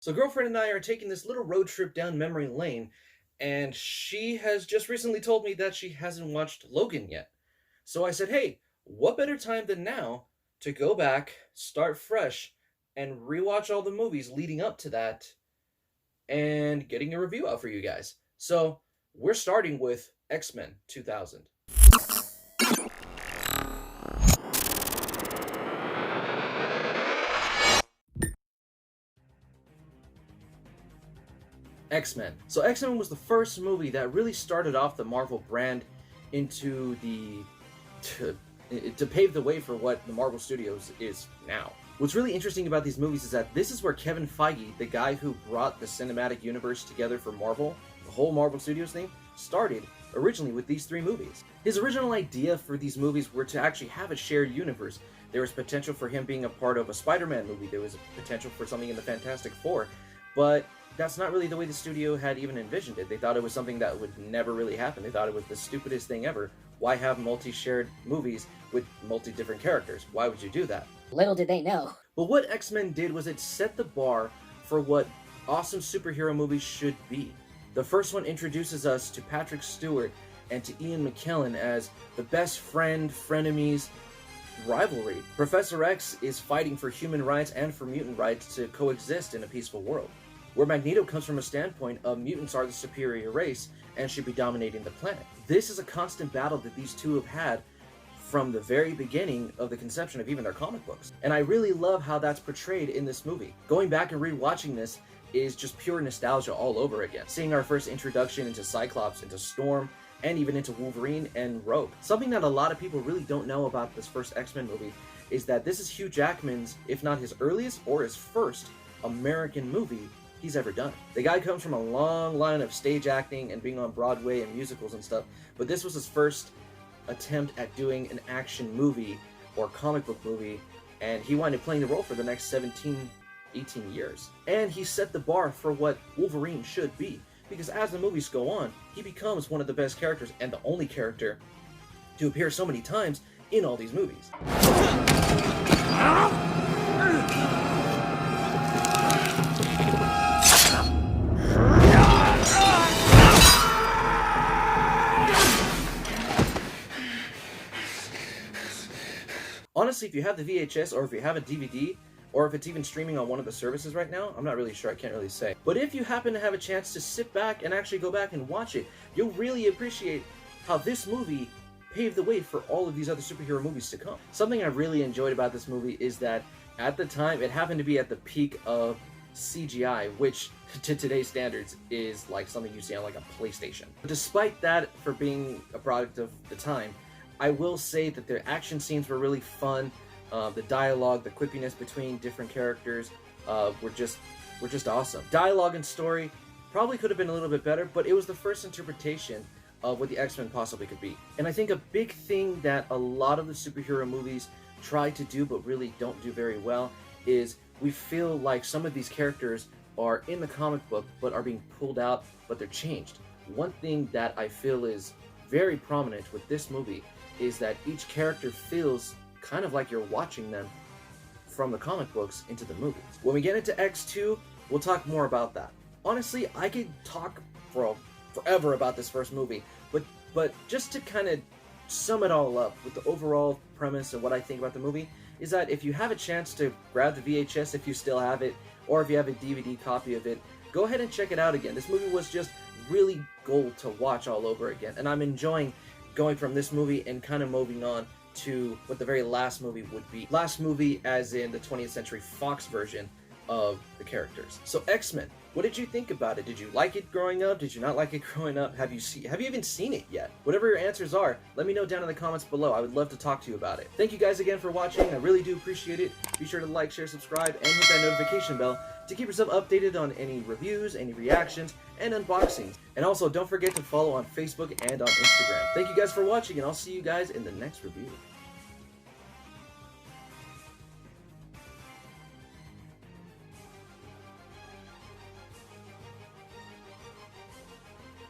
So girlfriend and I are taking this little road trip down memory lane, and she has just recently told me that she hasn't watched Logan yet. So I said, hey, what better time than now to go back, start fresh, and rewatch all the movies leading up to that and getting a review out for you guys. So we're starting with X-Men 2000. X-Men. So X-Men was the first movie that really started off the Marvel brand into to pave the way for what the Marvel Studios is now. What's really interesting about these movies is that this is where Kevin Feige, the guy who brought the cinematic universe together for Marvel, the whole Marvel Studios thing, started originally with these three movies. His original idea for these movies were to actually have a shared universe. There was potential for him being a part of a Spider-Man movie. There was potential for something in the Fantastic Four, but that's not really the way the studio had even envisioned it. They thought it was something that would never really happen. They thought it was the stupidest thing ever. Why have multi-shared movies with multi-different characters? Why would you do that? Little did they know. But what X-Men did was it set the bar for what awesome superhero movies should be. The first one introduces us to Patrick Stewart and to Ian McKellen as the best friend, frenemies, rivalry. Professor X is fighting for human rights and for mutant rights to coexist in a peaceful world, where Magneto comes from a standpoint of mutants are the superior race and should be dominating the planet. This is a constant battle that these two have had from the very beginning of the conception of even their comic books. And I really love how that's portrayed in this movie. Going back and rewatching this is just pure nostalgia all over again. Seeing our first introduction into Cyclops, into Storm, and even into Wolverine and Rogue. Something that a lot of people really don't know about this first X-Men movie is that this is Hugh Jackman's, if not his earliest or his first American movie he's ever done. The guy comes from a long line of stage acting and being on Broadway and musicals and stuff, but this was his first attempt at doing an action movie or comic book movie, and he wound up playing the role for the next 17, 18 years. And he set the bar for what Wolverine should be, because as the movies go on, he becomes one of the best characters and the only character to appear so many times in all these movies. Honestly, if you have the VHS or if you have a DVD, or if it's even streaming on one of the services right now, I'm not really sure, I can't really say. But if you happen to have a chance to sit back and actually go back and watch it, you'll really appreciate how this movie paved the way for all of these other superhero movies to come. Something I really enjoyed about this movie is that at the time, it happened to be at the peak of CGI, which to today's standards is like something you see on like a PlayStation. But despite that, for being a product of the time, I will say that their action scenes were really fun. The dialogue, the quippiness between different characters were just awesome. Dialogue and story probably could have been a little bit better, but it was the first interpretation of what the X-Men possibly could be. And I think a big thing that a lot of the superhero movies try to do but really don't do very well is we feel like some of these characters are in the comic book but are being pulled out, but they're changed. One thing that I feel is very prominent with this movie is that each character feels kind of like you're watching them from the comic books into the movies. When we get into X2, we'll talk more about that. Honestly, I could talk for forever about this first movie, but just to kind of sum it all up with the overall premise and what I think about the movie is that if you have a chance to grab the VHS if you still have it, or if you have a DVD copy of it, go ahead and check it out again. This movie was just really gold to watch all over again, and I'm enjoying going from this movie and kind of moving on to what the very last movie would be. Last movie as in the 20th Century Fox version of the characters. So X-Men, what did you think about it? Did you like it growing up? Did you not like it growing up? Have you even seen it yet? Whatever your answers are, let me know down in the comments below. I would love to talk to you about it. Thank you guys again for watching. I really do appreciate it. Be sure to like, share, subscribe, and hit that notification bell to keep yourself updated on any reviews, any reactions, and unboxings. And also, don't forget to follow on Facebook and on Instagram. Thank you guys for watching, and I'll see you guys in the next review.